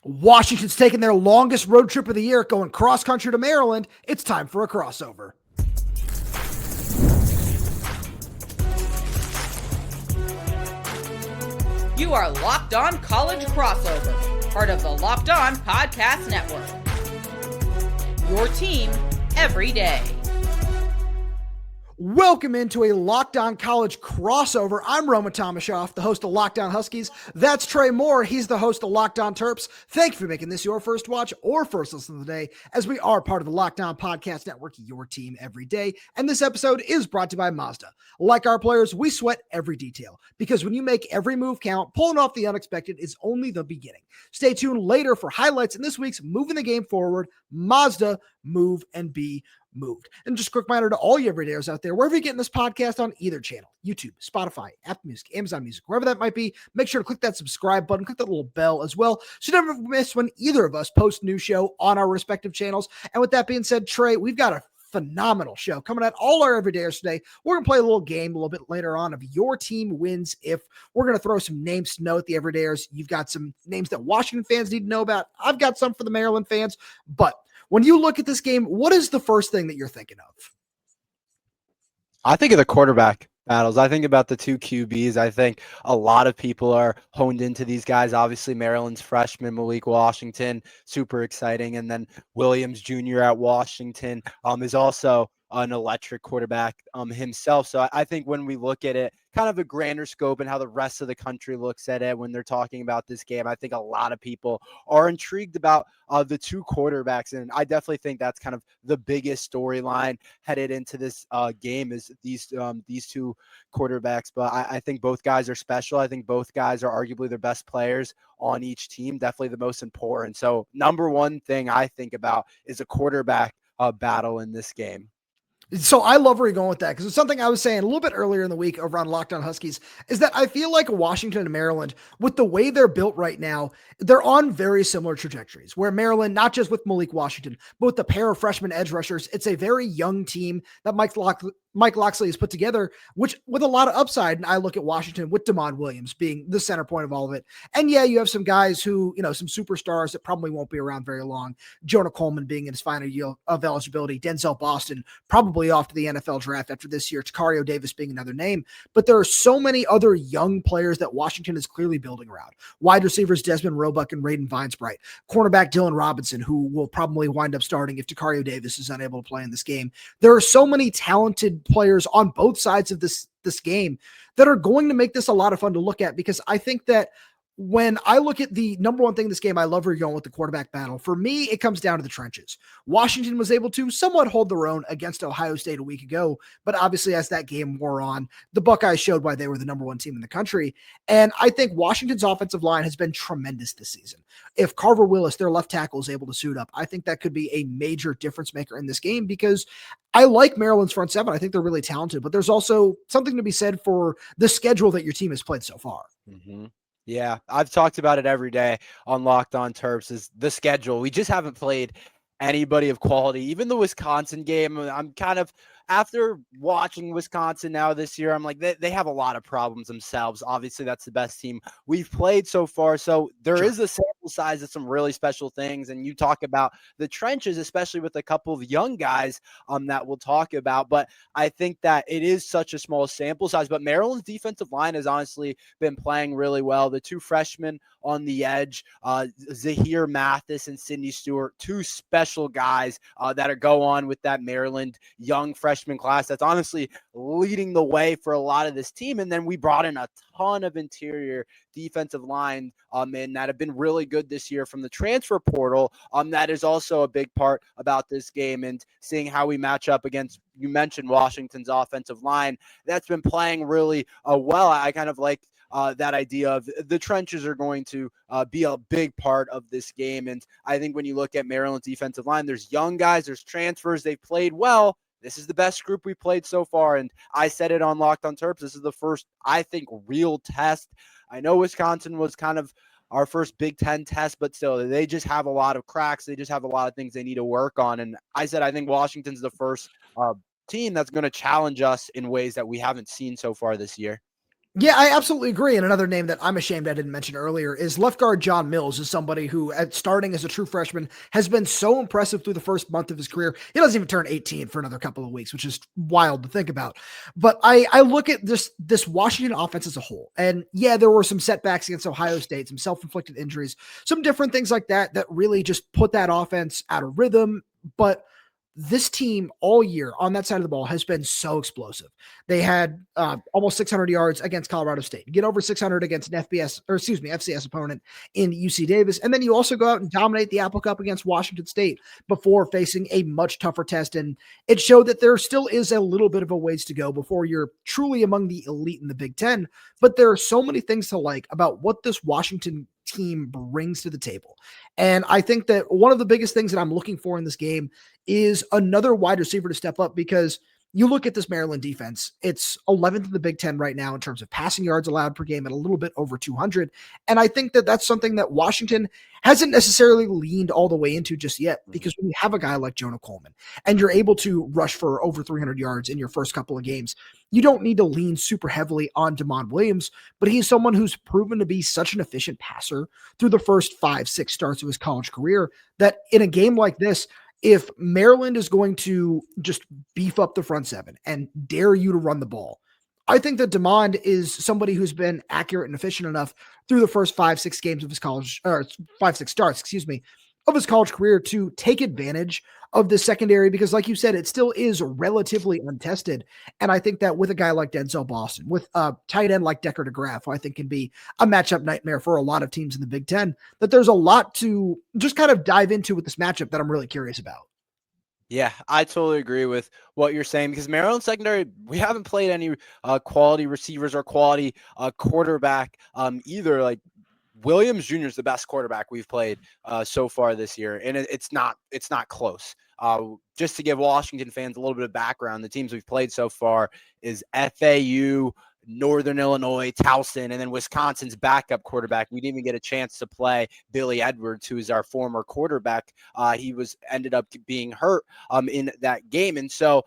Washington's taking their longest road trip of the year, going cross-country to Maryland. It's time for a crossover. You are Locked On College Crossover, part of the Locked On Podcast Network. Your team every day. Welcome into a Locked On College crossover. I'm Tomashoff, the host of Locked On Huskies. That's Tre Moore. He's the host of Locked On Terps. Thank you for making this your first watch or first listen of the day, as we are part of the Locked On Podcast Network, your team every day. And this episode is brought to you by Mazda. Like our players, we sweat every detail, because when you make every move count, pulling off the unexpected is only the beginning. Stay tuned later for highlights in this week's Moving the Game Forward, Mazda, Move and Be Moved. And just a quick reminder to all you everydayers out there, wherever you're getting this podcast on either channel, YouTube, Spotify, Apple Music, Amazon Music, wherever that might be, make sure to click that subscribe button, click that little bell as well, so you never miss when either of us post a new show on our respective channels. And with that being said, Tre, we've got a phenomenal show coming at all our everydayers today. We're going to play a little game a little bit later on of your team wins if. We're going to throw some names to know at the everydayers. You've got some names that Washington fans need to know about. I've got some for the Maryland fans, but when you look at this game, what is the first thing that you're thinking of? I think of the quarterback battles. I think about the two QBs. I think a lot of people are honed into these guys. Obviously, Maryland's freshman, Malik Washington, super exciting. And then Williams Jr. at Washington is also an electric quarterback himself. So I think when we look at it, kind of a grander scope and how the rest of the country looks at it when they're talking about this game, I think a lot of people are intrigued about the two quarterbacks. And I definitely think that's kind of the biggest storyline headed into this game is these two quarterbacks. But I think both guys are special. I think both guys are arguably their best players on each team, definitely the most important. So number one thing I think about is a quarterback battle in this game. So I love where you're going with that, because it's something I was saying a little bit earlier in the week over on Locked On Huskies, is that I feel like Washington and Maryland, with the way they're built right now, they're on very similar trajectories, where Maryland, not just with Malik Washington, but with the pair of freshman edge rushers, it's a very young team that Mike Locksley has put together, which with a lot of upside. And I look at Washington with Demond Williams being the center point of all of it. And yeah, you have some guys who, some superstars that probably won't be around very long. Jonah Coleman being in his final year of eligibility, Denzel Boston probably off to the NFL draft after this year, Tacario Davis being another name. But there are so many other young players that Washington is clearly building around. Wide receivers Desmond Roebuck and Raiden Vinesbright. Cornerback Dylan Robinson, who will probably wind up starting if Tacario Davis is unable to play in this game. There are so many talented players on both sides of this game that are going to make this a lot of fun to look at, because I think that when I look at the number one thing in this game, I love where you're going with the quarterback battle. For me, it comes down to the trenches. Washington was able to somewhat hold their own against Ohio State a week ago, but obviously as that game wore on, the Buckeyes showed why they were the number one team in the country. And I think Washington's offensive line has been tremendous this season. If Carver Willis, their left tackle, is able to suit up, I think that could be a major difference maker in this game, because I like Maryland's front seven. I think they're really talented, but there's also something to be said for the schedule that your team has played so far. Mm-hmm. Yeah, I've talked about it every day on Locked On Terps, is the schedule. We just haven't played anybody of quality. Even the Wisconsin game, I'm kind of, after watching Wisconsin now this year, I'm like, they have a lot of problems themselves. Obviously, that's the best team we've played so far. So there is a sample size of some really special things. And you talk about the trenches, especially with a couple of young guys that we'll talk about. But I think that it is such a small sample size. But Maryland's defensive line has honestly been playing really well. The two freshmen on the edge, Zahir, Mathis, and Sidney Stewart, two special guys that are go on with that Maryland young freshman class that's honestly leading the way for a lot of this team. And then we brought in a ton of interior defensive line in that have been really good this year from the transfer portal. That is also a big part about this game, and seeing how we match up against, you mentioned Washington's offensive line that's been playing really well. I kind of like that idea of the trenches are going to be a big part of this game. And I think when you look at Maryland's defensive line, there's young guys, there's transfers, they've played well. This is the best group we played so far. And I said it on Locked On Terps, this is the first, I think, real test. I know Wisconsin was kind of our first Big Ten test, but still, they just have a lot of cracks. They just have a lot of things they need to work on. And I said, I think Washington's the first team that's going to challenge us in ways that we haven't seen so far this year. Yeah, I absolutely agree. And another name that I'm ashamed I didn't mention earlier is left guard John Mills, is somebody who, at starting as a true freshman, has been so impressive through the first month of his career. He doesn't even turn 18 for another couple of weeks, which is wild to think about. But I look at this Washington offense as a whole, and yeah, there were some setbacks against Ohio State, some self-inflicted injuries, some different things like that that really just put that offense out of rhythm. But this team all year on that side of the ball has been so explosive. They had almost 600 yards against Colorado State, get over 600 against an FCS opponent in UC Davis. And then you also go out and dominate the Apple Cup against Washington State before facing a much tougher test. And it showed that there still is a little bit of a ways to go before you're truly among the elite in the Big Ten. But there are so many things to like about what this Washington team brings to the table. And I think that one of the biggest things that I'm looking for in this game is another wide receiver to step up, because you look at this Maryland defense, it's 11th in the Big Ten right now in terms of passing yards allowed per game at a little bit over 200. And I think that that's something that Washington hasn't necessarily leaned all the way into just yet, because when you have a guy like Jonah Coleman and you're able to rush for over 300 yards in your first couple of games, you don't need to lean super heavily on Demond Williams, but he's someone who's proven to be such an efficient passer through the first 5-6 starts of his college career that in a game like this, if Maryland is going to just beef up the front seven and dare you to run the ball, I think that Demond is somebody who's been accurate and efficient enough through the first 5-6 games of his college, or 5-6 starts, of his college career to take advantage of the secondary, because like you said, it still is relatively untested. And I think that with a guy like Denzel Boston, with a tight end like Decker DeGraff, who I think can be a matchup nightmare for a lot of teams in the Big Ten, that there's a lot to just kind of dive into with this matchup that I'm really curious about. Yeah, I totally agree with what you're saying, because Maryland secondary, we haven't played any quality receivers or quality quarterback either. Like, Williams Jr. is the best quarterback we've played so far this year, and it's not close. Just to give Washington fans a little bit of background, the teams we've played so far is FAU, Northern Illinois, Towson, and then Wisconsin's backup quarterback. We didn't even get a chance to play Billy Edwards, who is our former quarterback. He ended up being hurt in that game, and so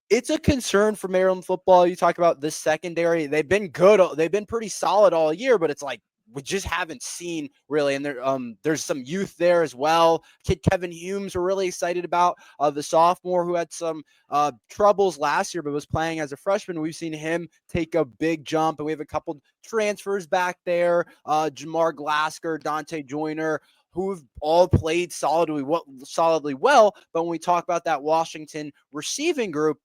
it's a concern for Maryland football. You talk about this secondary; they've been good, they've been pretty solid all year, but it's like, we just haven't seen really. And there's some youth there as well. Kid Kevin Humes, we're really excited about, the sophomore who had some troubles last year but was playing as a freshman. We've seen him take a big jump, and we have a couple transfers back there, Jamar Glasker, Dante Joyner, who've all played solidly well. But when we talk about that Washington receiving group,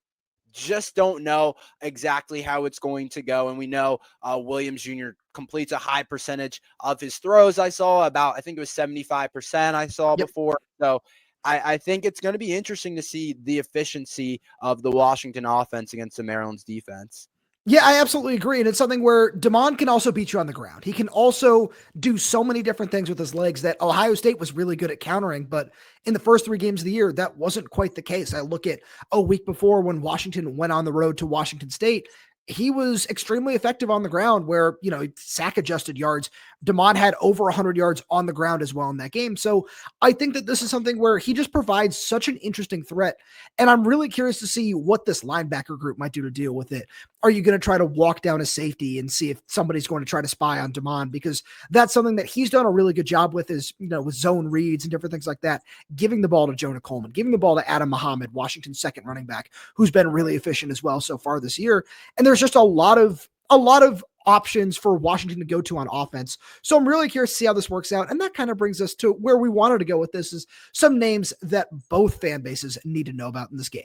just don't know exactly how it's going to go. And we know Williams Jr. completes a high percentage of his throws. I think it was 75% I saw before. So I think it's going to be interesting to see the efficiency of the Washington offense against the Maryland's defense. Yeah, I absolutely agree. And it's something where Demond can also beat you on the ground. He can also do so many different things with his legs that Ohio State was really good at countering. But in the first 3 games of the year, that wasn't quite the case. I look at a week before when Washington went on the road to Washington State. He was extremely effective on the ground where, sack adjusted yards. Demond had over 100 yards on the ground as well in that game. So I think that this is something where he just provides such an interesting threat. And I'm really curious to see what this linebacker group might do to deal with it. Are you going to try to walk down a safety and see if somebody's going to try to spy on Demond? Because that's something that he's done a really good job with, is, with zone reads and different things like that, giving the ball to Jonah Coleman, giving the ball to Adam Muhammad, Washington's second running back, who's been really efficient as well so far this year. And there's just a lot of options for Washington to go to on offense. So I'm really curious to see how this works out. And that kind of brings us to where we wanted to go with this, is some names that both fan bases need to know about in this game.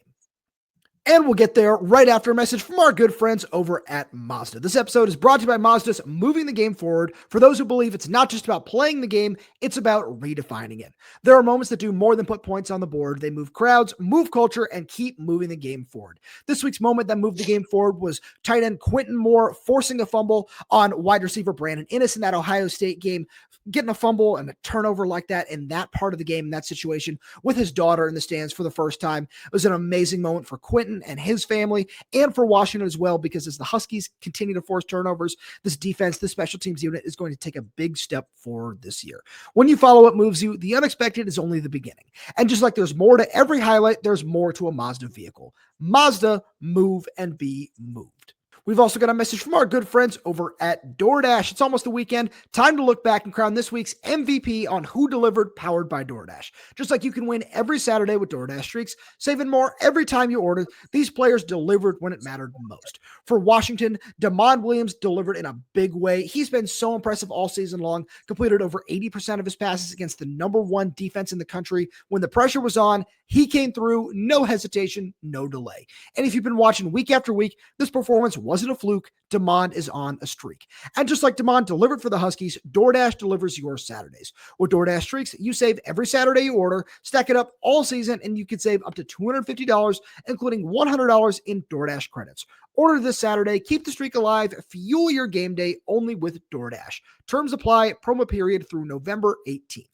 And we'll get there right after a message from our good friends over at Mazda. This episode is brought to you by Mazda's moving the game forward. For those who believe it's not just about playing the game, it's about redefining it. There are moments that do more than put points on the board. They move crowds, move culture, and keep moving the game forward. This week's moment that moved the game forward was tight end Quentin Moore forcing a fumble on wide receiver Brandon Inniss in that Ohio State game, getting a fumble and a turnover like that in that part of the game, in that situation, with his daughter in the stands for the first time. It was an amazing moment for Quentin and his family, and for Washington as well, because as the Huskies continue to force turnovers, this defense, this special teams unit, is going to take a big step forward this year. When you follow what moves you, the unexpected is only the beginning. And just like there's more to every highlight, there's more to a Mazda vehicle. Mazda, move and be moved. We've also got a message from our good friends over at DoorDash. It's almost the weekend. Time to look back and crown this week's MVP on Who Delivered, powered by DoorDash. Just like you can win every Saturday with DoorDash streaks, saving more every time you order, these players delivered when it mattered most. For Washington, Damon Williams delivered in a big way. He's been so impressive all season long, completed over 80% of his passes against the number one defense in the country. When the pressure was on, he came through, no hesitation, no delay. And if you've been watching week after week, this performance wasn't a fluke. Damon is on a streak. And just like Damon delivered for the Huskies, DoorDash delivers your Saturdays. With DoorDash streaks, you save every Saturday you order, stack it up all season, and you can save up to $250, including $100 in DoorDash credits. Order this Saturday, keep the streak alive, fuel your game day only with DoorDash. Terms apply, promo period through November 18th.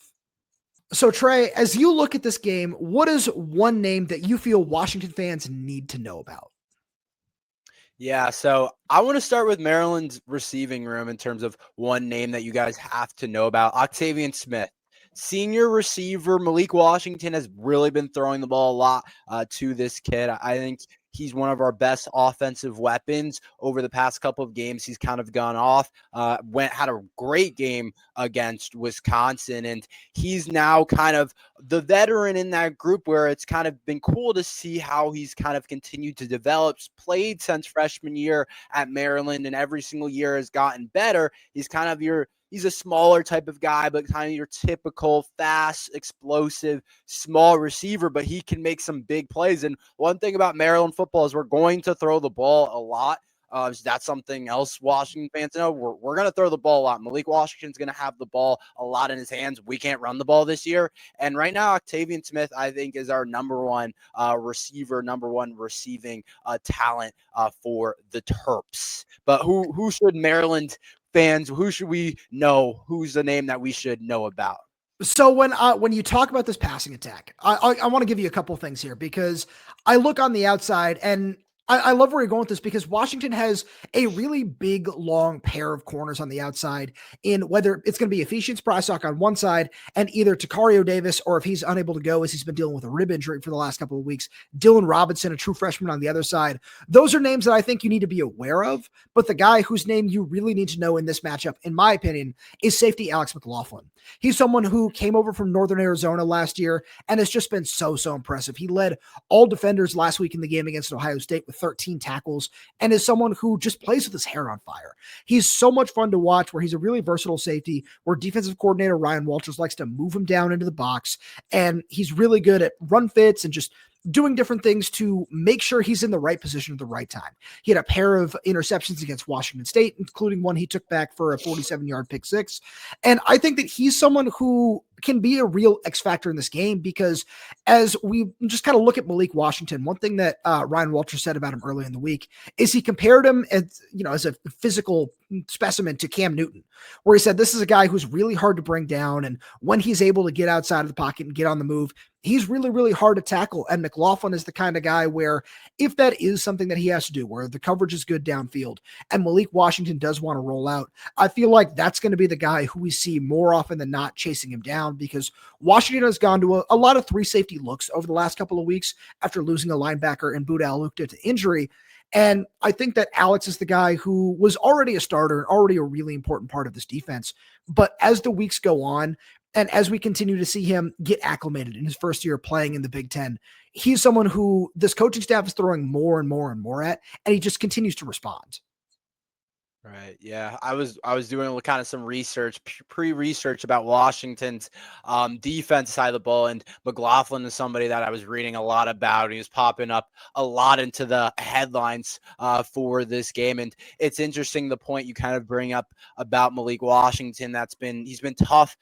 So Tre, as you look at this game, what is one name that you feel Washington fans need to know about? Yeah, so I want to start with Maryland's receiving room in terms of one name that you guys have to know about. Octavian Smith. Senior receiver Malik Washington has really been throwing the ball a lot to this kid. I think he's one of our best offensive weapons over the past couple of games. He's kind of gone off, had a great game against Wisconsin, and he's now kind of the veteran in that group where it's kind of been cool to see how he's kind of continued to develop, played since freshman year at Maryland, and every single year has gotten better. He's kind of he's a smaller type of guy, but kind of your typical fast, explosive, small receiver, but he can make some big plays. And one thing about Maryland football is we're going to throw the ball a lot. So that's something else Washington fans know. We're going to throw the ball a lot. Malik Washington's going to have the ball a lot in his hands. We can't run the ball this year. And right now, Octavian Smith, I think, is our number one receiver, number one receiving talent for the Terps. But who should Maryland fans, who should we know? Who's the name that we should know about? So when you talk about this passing attack, I want to give you a couple things here because I look on the outside and I love where you're going with this because Washington has a really big, long pair of corners on the outside in whether it's going to be Ephesians Prysock on one side and either Takario Davis, or if he's unable to go as he's been dealing with a rib injury for the last couple of weeks, Dylan Robinson, a true freshman on the other side. Those are names that I think you need to be aware of, but the guy whose name you really need to know in this matchup, in my opinion, is safety Alex McLaughlin. He's someone who came over from Northern Arizona last year and has just been so impressive. He led all defenders last week in the game against Ohio State with 13 tackles and is someone who just plays with his hair on fire. He's so much fun to watch where he's a really versatile safety where defensive coordinator Ryan Walters likes to move him down into the box, and he's really good at run fits and just doing different things to make sure he's in the right position at the right time. He had a pair of interceptions against Washington State, including one he took back for a 47-yard pick six. And I think that he's someone who can be a real X factor in this game because as we just kind of look at Malik Washington, one thing that Ryan Walters said about him earlier in the week is he compared him as a physical specimen to Cam Newton, where he said, this is a guy who's really hard to bring down. And when he's able to get outside of the pocket and get on the move, he's really, really hard to tackle. And McLaughlin is the kind of guy where if that is something that he has to do, where the coverage is good downfield and Malik Washington does want to roll out, I feel like that's going to be the guy who we see more often than not chasing him down because Washington has gone to a lot of three safety looks over the last couple of weeks after losing a linebacker and Buda Alukta to injury. And I think that Alex is the guy who was already a starter and already a really important part of this defense. But as the weeks go on, and as we continue to see him get acclimated in his first year playing in the Big Ten, he's someone who this coaching staff is throwing more and more and more at, and he just continues to respond. Right. Yeah. I was doing kind of some research, pre-research about Washington's defense side of the ball, and McLaughlin is somebody that I was reading a lot about. He was popping up a lot into the headlines for this game. And it's interesting the point you kind of bring up about Malik Washington. He's been tough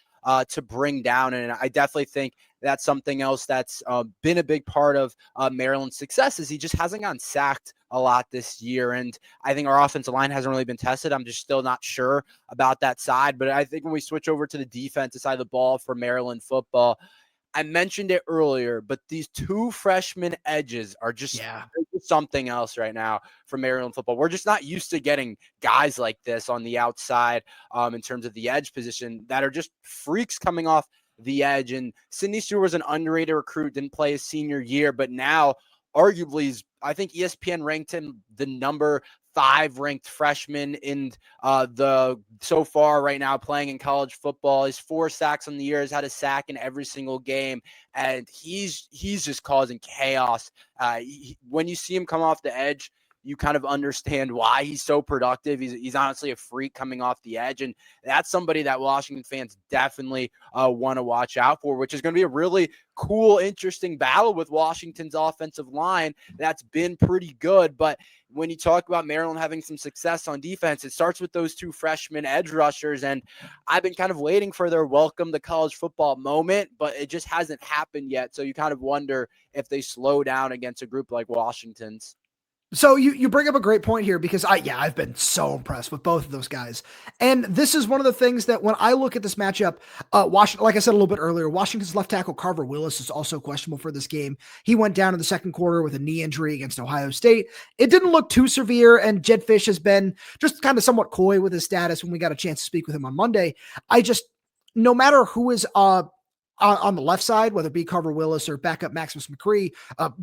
to bring down. And I definitely think that's something else that's been a big part of Maryland's success is he just hasn't gotten sacked a lot this year. And I think our offensive line hasn't really been tested. I'm just still not sure about that side. But I think when we switch over to the defensive side of the ball for Maryland football, I mentioned it earlier, but these two freshman edges are just something else right now for Maryland football. We're just not used to getting guys like this on the outside in terms of the edge position that are just freaks coming off the edge. And Sidney Stewart was an underrated recruit, didn't play his senior year, but now arguably I think ESPN ranked him the number 5 ranked freshmen in the so far right now playing in college football. He's 4 sacks on the year, has had a sack in every single game, and he's just causing chaos. When you see him come off the edge, you kind of understand why he's so productive. He's honestly a freak coming off the edge, and that's somebody that Washington fans definitely want to watch out for, which is going to be a really cool, interesting battle with Washington's offensive line that's been pretty good. But when you talk about Maryland having some success on defense, it starts with those 2 freshman edge rushers, and I've been kind of waiting for their welcome to college football moment, but it just hasn't happened yet. So you kind of wonder if they slow down against a group like Washington's. So you bring up a great point here, because I've been so impressed with both of those guys. And this is one of the things that when I look at this matchup, Washington, like I said a little bit earlier, Washington's left tackle Carver Willis is also questionable for this game. He went down in the second quarter with a knee injury against Ohio State. It didn't look too severe, and Jedd Fisch has been just kind of somewhat coy with his status when we got a chance to speak with him on Monday. No matter who is on the left side, whether it be Carver Willis or backup Maximus McCree,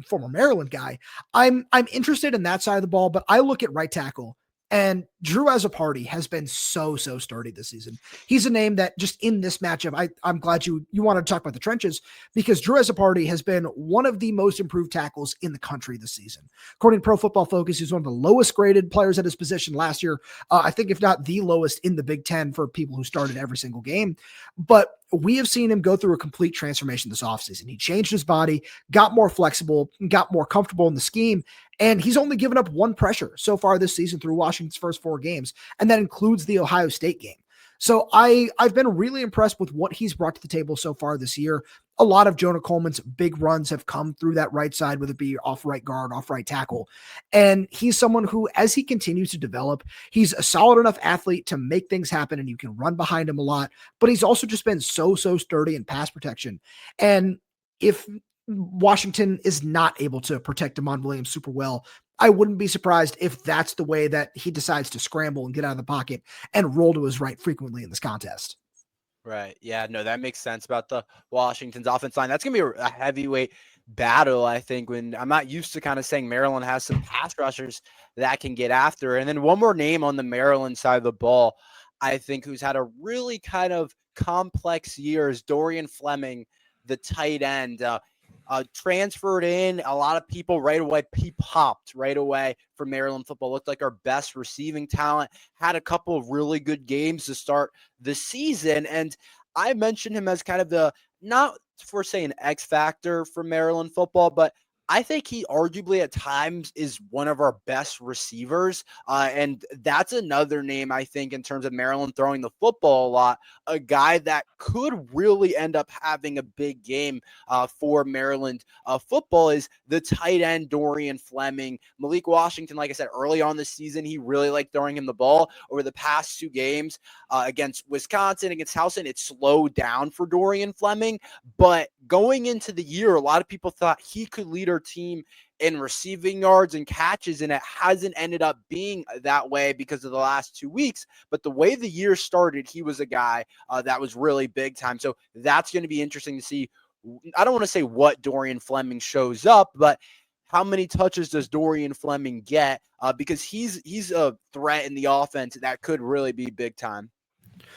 former Maryland guy, I'm interested in that side of the ball. But I look at right tackle, and Drew Azzopardi has been so sturdy this season. He's a name that just in this matchup, I'm glad you wanted to talk about the trenches, because Drew Azzopardi has been one of the most improved tackles in the country this season. According to Pro Football Focus, he's one of the lowest graded players at his position last year. I think if not the lowest in the Big Ten for people who started every single game. But we have seen him go through a complete transformation this offseason. He changed his body, got more flexible, got more comfortable in the scheme, and he's only given up 1 pressure so far this season through Washington's first 4 games, and that includes the Ohio State game. So I've been really impressed with what he's brought to the table so far this year. A lot of Jonah Coleman's big runs have come through that right side, whether it be off right guard, off right tackle. And he's someone who, as he continues to develop, he's a solid enough athlete to make things happen, and you can run behind him a lot, but he's also just been so sturdy in pass protection. And if Washington is not able to protect Damon Williams super well, I wouldn't be surprised if that's the way that he decides to scramble and get out of the pocket and roll to his right frequently in this contest. Right. Yeah, no, that makes sense about the Washington's offense line. That's going to be a heavyweight battle, I think, when I'm not used to kind of saying Maryland has some pass rushers that can get after. And then one more name on the Maryland side of the ball, I think, who's had a really kind of complex year is Dorian Fleming, the tight end. Transferred in, a lot of people right away, he popped right away for Maryland football, looked like our best receiving talent, had a couple of really good games to start the season. And I mentioned him as kind of the, not for say an X factor for Maryland football, but I think he arguably at times is one of our best receivers. And that's another name, I think, in terms of Maryland throwing the football a lot, a guy that could really end up having a big game for Maryland football is the tight end Dorian Fleming. Malik Washington, like I said, early on this season, he really liked throwing him the ball. Over the past 2 games against Wisconsin, against Towson, it slowed down for Dorian Fleming. But going into the year, a lot of people thought he could lead our team in receiving yards and catches, and it hasn't ended up being that way because of the last 2 weeks. But the way the year started, he was a guy that was really big time. So that's going to be interesting to see. I don't want to say what Dorian Fleming shows up, but how many touches does Dorian Fleming get? Because he's a threat in the offense that could really be big time.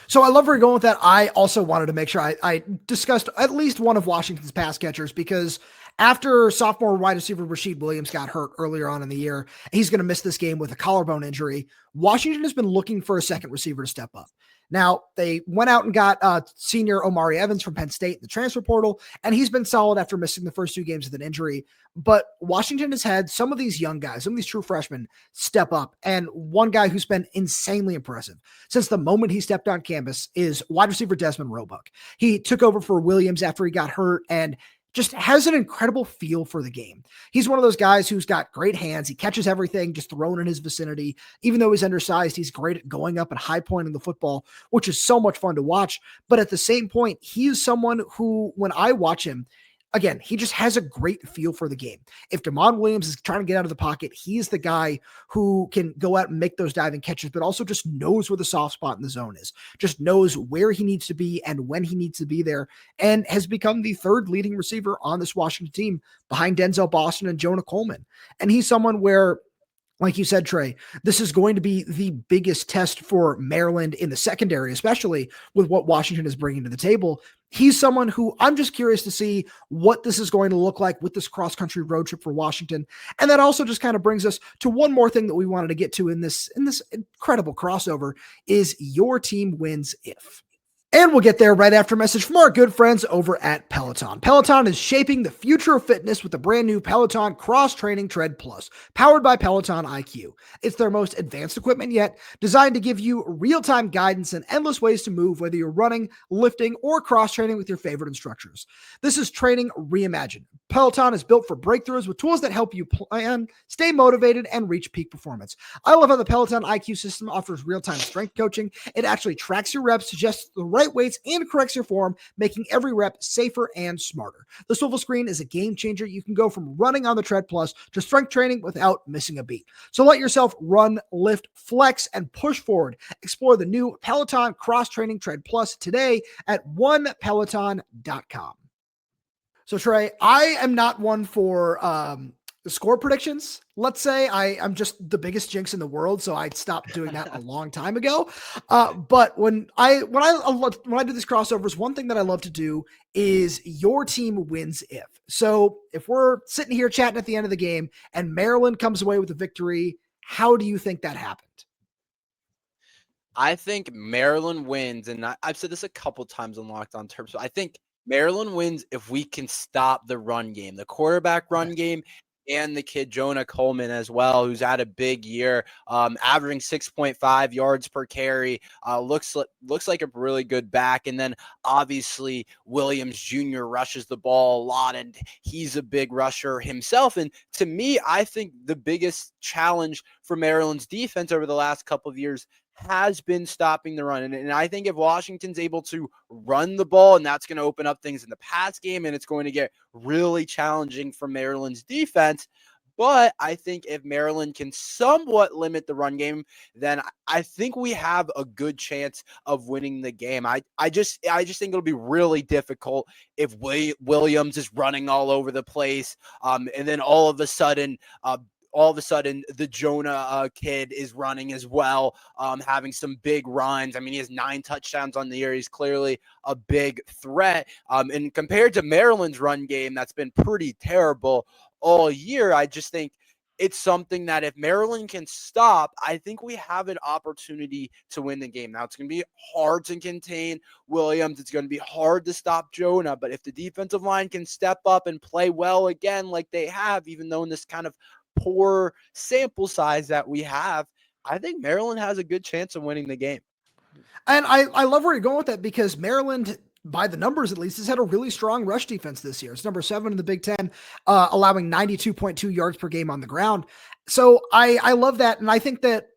So I love where you're going with that. I also wanted to make sure I discussed at least one of Washington's pass catchers, because after sophomore wide receiver Rasheed Williams got hurt earlier on in the year, he's going to miss this game with a collarbone injury. Washington has been looking for a second receiver to step up. Now, they went out and got senior Omari Evans from Penn State in the transfer portal, and he's been solid after missing the first 2 games with an injury. But Washington has had some of these young guys, some of these true freshmen, step up. And one guy who's been insanely impressive since the moment he stepped on campus is wide receiver Desmond Roebuck. He took over for Williams after he got hurt and just has an incredible feel for the game. He's one of those guys who's got great hands. He catches everything just thrown in his vicinity. Even though he's undersized, he's great at going up and high pointing the football, which is so much fun to watch. But at the same point, he is someone who, when I watch him, again, he just has a great feel for the game. If Damon Williams is trying to get out of the pocket, he's the guy who can go out and make those diving catches, but also just knows where the soft spot in the zone is, just knows where he needs to be and when he needs to be there, and has become the 3rd leading receiver on this Washington team behind Denzel Boston and Jonah Coleman. And he's someone where Like you said, Tre, this is going to be the biggest test for Maryland in the secondary, especially with what Washington is bringing to the table. He's someone who I'm just curious to see what this is going to look like with this cross-country road trip for Washington. And that also just kind of brings us to one more thing that we wanted to get to in this incredible crossover is your team wins if. And we'll get there right after a message from our good friends over at Peloton. Peloton is shaping the future of fitness with the brand new Peloton Cross Training Tread Plus, powered by Peloton IQ. It's their most advanced equipment yet, designed to give you real-time guidance and endless ways to move, whether you're running, lifting, or cross-training with your favorite instructors. This is training reimagined. Peloton is built for breakthroughs with tools that help you plan, stay motivated, and reach peak performance. I love how the Peloton IQ system offers real-time strength coaching. It actually tracks your reps, suggests the right weights, and corrects your form, making every rep safer and smarter. The swivel screen is a game changer. You can go from running on the Tread Plus to strength training without missing a beat. So let yourself run, lift, flex, and push forward. Explore the new Peloton Cross Training Tread Plus today at onepeloton.com. So Tre, I am not one for the score predictions. Let's say I'm just the biggest jinx in the world, so I stopped doing that a long time ago. But when I do these crossovers, one thing that I love to do is your team wins if. So if we're sitting here chatting at the end of the game and Maryland comes away with a victory, how do you think that happened? I think Maryland wins, and I've said this a couple times on Locked On Terps. I think Maryland wins if we can stop the run game, the quarterback run game, and the kid Jonah Coleman as well, who's had a big year, averaging 6.5 yards per carry. Looks like a really good back. And then obviously Williams Jr. rushes the ball a lot, and he's a big rusher himself. And to me, I think the biggest challenge for Maryland's defense over the last couple of years has been stopping the run. And I think if Washington's able to run the ball, and that's going to open up things in the pass game, and it's going to get really challenging for Maryland's defense. But I think if Maryland can somewhat limit the run game, then I think we have a good chance of winning the game. I just think it'll be really difficult if Williams is running all over the place, and then all of a sudden the Jonah kid is running as well, having some big runs. I mean, he has 9 touchdowns on the year. He's clearly a big threat. And compared to Maryland's run game, that's been pretty terrible all year. I just think it's something that if Maryland can stop, I think we have an opportunity to win the game. Now, it's going to be hard to contain Williams. It's going to be hard to stop Jonah. But if the defensive line can step up and play well again like they have, even though in this kind of poor sample size that we have, I think Maryland has a good chance of winning the game. And I love where you're going with that, because Maryland, by the numbers at least, has had a really strong rush defense this year. It's number 7 in the Big Ten, allowing 92.2 yards per game on the ground. So I love that. And I think that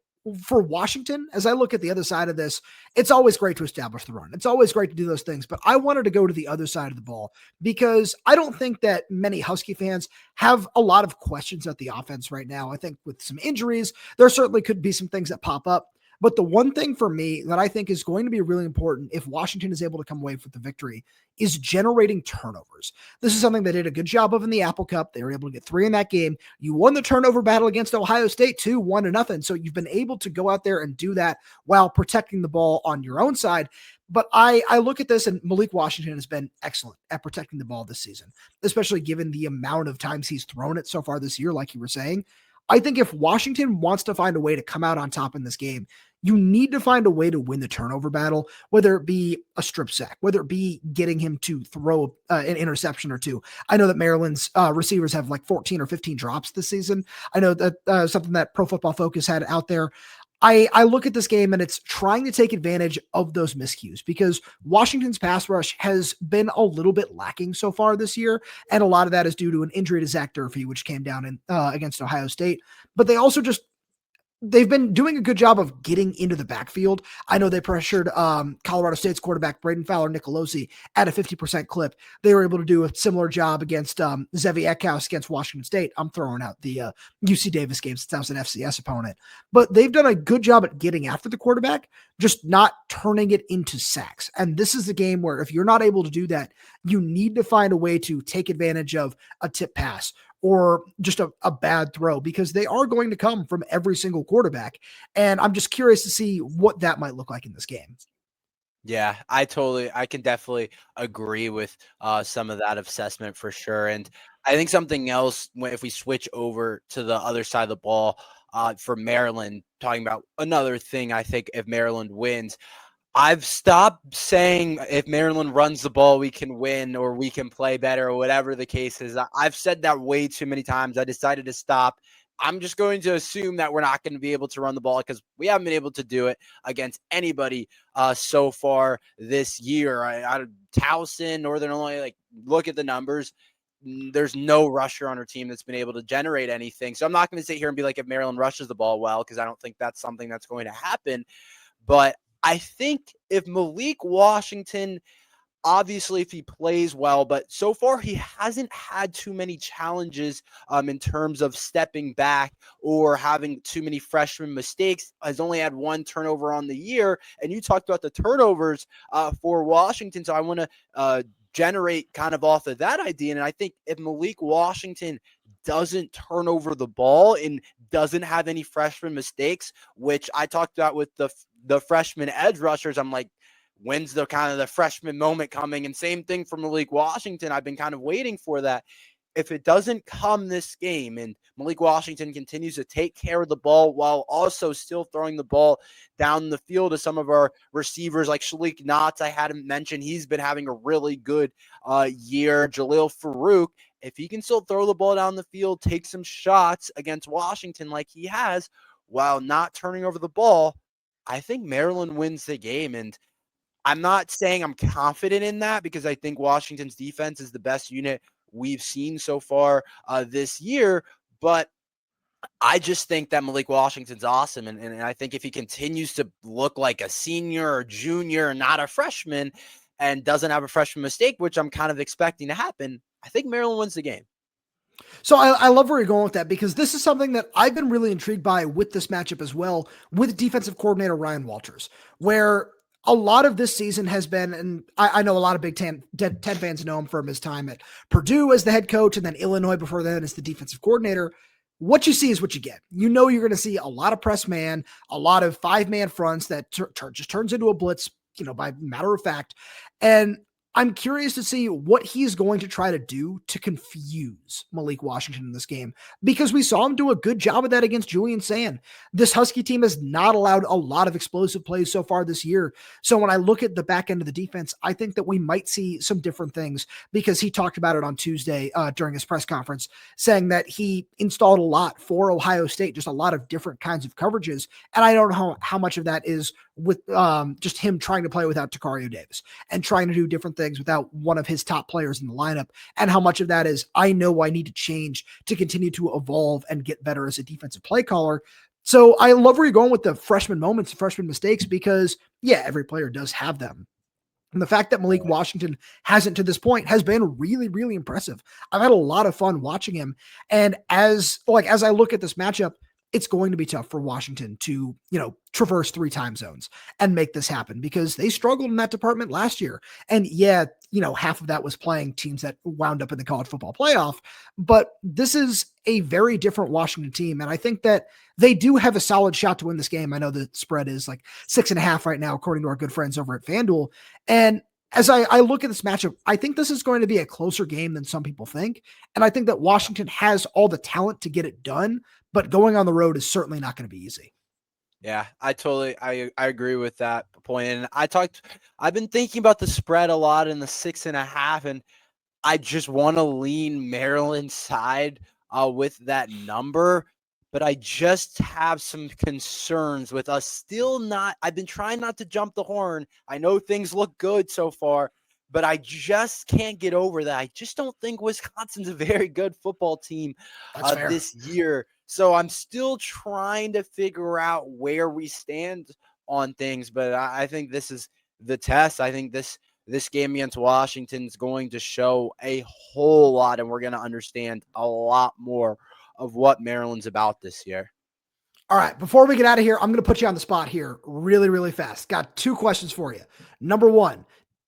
for Washington, as I look at the other side of this, it's always great to establish the run. It's always great to do those things, but I wanted to go to the other side of the ball because I don't think that many Husky fans have a lot of questions at the offense right now. I think with some injuries, there certainly could be some things that pop up. But the one thing for me that I think is going to be really important if Washington is able to come away with the victory is generating turnovers. This is something they did a good job of in the Apple Cup. They were able to get 3 in that game. You won the turnover battle against Ohio State too, 1-0. So you've been able to go out there and do that while protecting the ball on your own side. But I look at this, and Malik Washington has been excellent at protecting the ball this season, especially given the amount of times he's thrown it so far this year, like you were saying. I think if Washington wants to find a way to come out on top in this game, you need to find a way to win the turnover battle, whether it be a strip sack, whether it be getting him to throw an interception or 2. I know that Maryland's receivers have like 14 or 15 drops this season. I know that something that Pro Football Focus had out there. I look at this game and it's trying to take advantage of those miscues, because Washington's pass rush has been a little bit lacking so far this year. And a lot of that is due to an injury to Zach Durfee, which came down against Ohio State. But they also they've been doing a good job of getting into the backfield. I know they pressured Colorado State's quarterback, Braden Fowler-Nicolosi, at a 50% clip. They were able to do a similar job against Zevi Eckhouse against Washington State. I'm throwing out the UC Davis game since that was an FCS opponent. But they've done a good job at getting after the quarterback, just not turning it into sacks. And this is the game where if you're not able to do that, you need to find a way to take advantage of a tip pass or just a bad throw, because they are going to come from every single quarterback. And I'm just curious to see what that might look like in this game. Yeah, I can definitely agree with some of that assessment for sure. And I think something else, if we switch over to the other side of the ball for Maryland, talking about another thing, I think if Maryland wins, I've stopped saying if Maryland runs the ball, we can win or we can play better or whatever the case is. I've said that way too many times. I decided to stop. I'm just going to assume that we're not going to be able to run the ball because we haven't been able to do it against anybody so far this year. Out of Towson, Northern Illinois, like, look at the numbers. There's no rusher on our team that's been able to generate anything. So I'm not going to sit here and be like if Maryland rushes the ball well, because I don't think that's something that's going to happen. But I think if Malik Washington, obviously if he plays well, but so far he hasn't had too many challenges in terms of stepping back or having too many freshman mistakes, has only had one turnover on the year. And you talked about the turnovers for Washington. So I want to generate kind of off of that idea. And I think if Malik Washington doesn't turn over the ball and doesn't have any freshman mistakes, which I talked about with the freshman edge rushers, I'm like, when's the kind of the freshman moment coming? And same thing for Malik Washington. I've been kind of waiting for that. If it doesn't come this game and Malik Washington continues to take care of the ball while also still throwing the ball down the field to some of our receivers like Shalik Knotts, I hadn't mentioned, he's been having a really good year. Jalil Farouk, if he can still throw the ball down the field, take some shots against Washington like he has while not turning over the ball, I think Maryland wins the game. And I'm not saying I'm confident in that because I think Washington's defense is the best unit we've seen so far this year. But I just think that Malik Washington's awesome. And I think if he continues to look like a senior or junior, not a freshman, and doesn't have a freshman mistake, which I'm kind of expecting to happen, I think Maryland wins the game. So I love where you're going with that, because this is something that I've been really intrigued by with this matchup as well, with defensive coordinator Ryan Walters, where a lot of this season has been, and I know a lot of Big Ten fans know him from his time at Purdue as the head coach and then Illinois before then as the defensive coordinator. What you see is what you get. You know you're going to see a lot of press man, a lot of 5-man fronts that just turns into a blitz, by matter of fact. And I'm curious to see what he's going to try to do to confuse Malik Washington in this game, because we saw him do a good job of that against Julian Sand. This Husky team has not allowed a lot of explosive plays so far this year. So when I look at the back end of the defense, I think that we might see some different things, because he talked about it on Tuesday during his press conference, saying that he installed a lot for Ohio State, just a lot of different kinds of coverages. And I don't know how much of that is with just him trying to play without Tacario Davis and trying to do different things without one of his top players in the lineup, and how much of that is I know I need to change to continue to evolve and get better as a defensive play caller. So I love where you're going with the freshman moments, freshman mistakes, because yeah, every player does have them. And the fact that Malik Washington hasn't to this point has been really, really impressive. I've had a lot of fun watching him. And as I look at this matchup, it's going to be tough for Washington to, traverse 3 time zones and make this happen, because they struggled in that department last year. And yeah, half of that was playing teams that wound up in the college football playoff, but this is a very different Washington team. And I think that they do have a solid shot to win this game. I know the spread is like 6.5 right now, according to our good friends over at FanDuel. And as I look at this matchup, I think this is going to be a closer game than some people think. And I think that Washington has all the talent to get it done, but going on the road is certainly not going to be easy. Yeah, I agree with that point. And I've been thinking about the spread a lot in the 6.5, and I just want to lean Maryland's side with that number. But I just have some concerns with us still not. I've been trying not to jump the horn. I know things look good so far, but I just can't get over that. I just don't think Wisconsin's a very good football team this year. So I'm still trying to figure out where we stand on things, but I think this is the test. I think this game against Washington is going to show a whole lot, and we're going to understand a lot more of what Maryland's about this year. All right, before we get out of here, I'm going to put you on the spot here really, really fast. Got 2 questions for you. Number 1,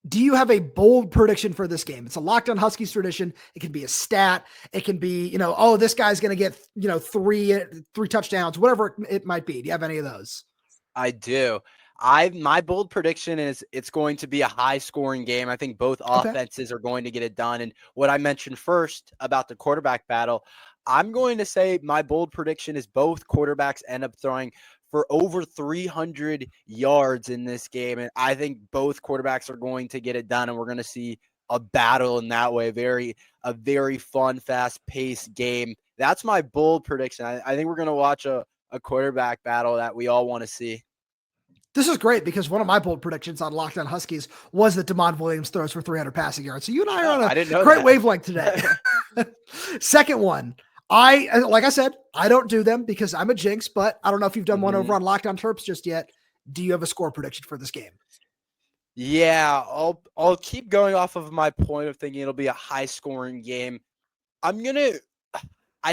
Do you have a bold prediction for this game? It's a Locked On Huskies tradition. It can be a stat. It can be, oh, this guy's going to get, three touchdowns, whatever it might be. Do you have any of those? I do. My bold prediction is it's going to be a high scoring game. I think both offenses are going to get it done. And what I mentioned first about the quarterback battle, I'm going to say my bold prediction is both quarterbacks end up throwing for over 300 yards in this game. And I think both quarterbacks are going to get it done. And we're going to see a battle in that way. A very fun, fast paced game. That's my bold prediction. I think we're going to watch a quarterback battle that we all want to see. This is great because one of my bold predictions on Locked On Huskies was that Damon Williams throws for 300 passing yards. So you and I are on a great wavelength today. Second one. Like I said, I don't do them because I'm a jinx, but I don't know if you've done one over on Locked On Terps just yet. Do you have a score prediction for this game? Yeah, I'll keep going off of my point of thinking it'll be a high scoring game. I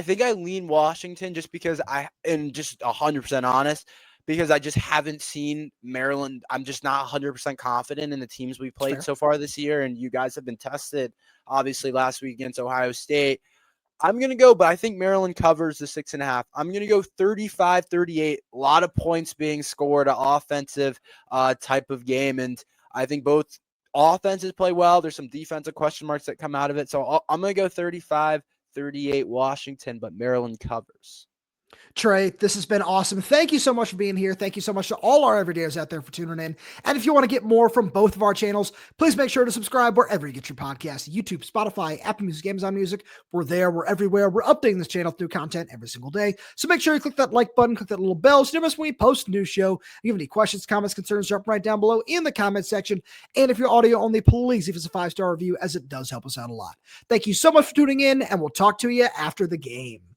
think I lean Washington just because and just 100% honest, because I just haven't seen Maryland. I'm just not 100% confident in the teams we played so far this year. And you guys have been tested, obviously, last week against Ohio State. I'm going to go, but I think Maryland covers the 6.5. I'm going to go 35-38. A lot of points being scored, an offensive type of game. And I think both offenses play well. There's some defensive question marks that come out of it. So I'm going to go 35-38 Washington, but Maryland covers. Tre, this has been awesome. Thank you so much for being here. Thank you so much to all our everydayers out there for tuning in. And if you want to get more from both of our channels, please make sure to subscribe wherever you get your podcasts. YouTube, Spotify, Apple Music, Amazon Music. We're there. We're everywhere. We're updating this channel through content every single day. So make sure you click that like button, click that little bell so you never miss when we post a new show. If you have any questions, comments, concerns, jump right down below in the comment section. And if you're audio only, please leave us a 5-star review as it does help us out a lot. Thank you so much for tuning in, and we'll talk to you after the game.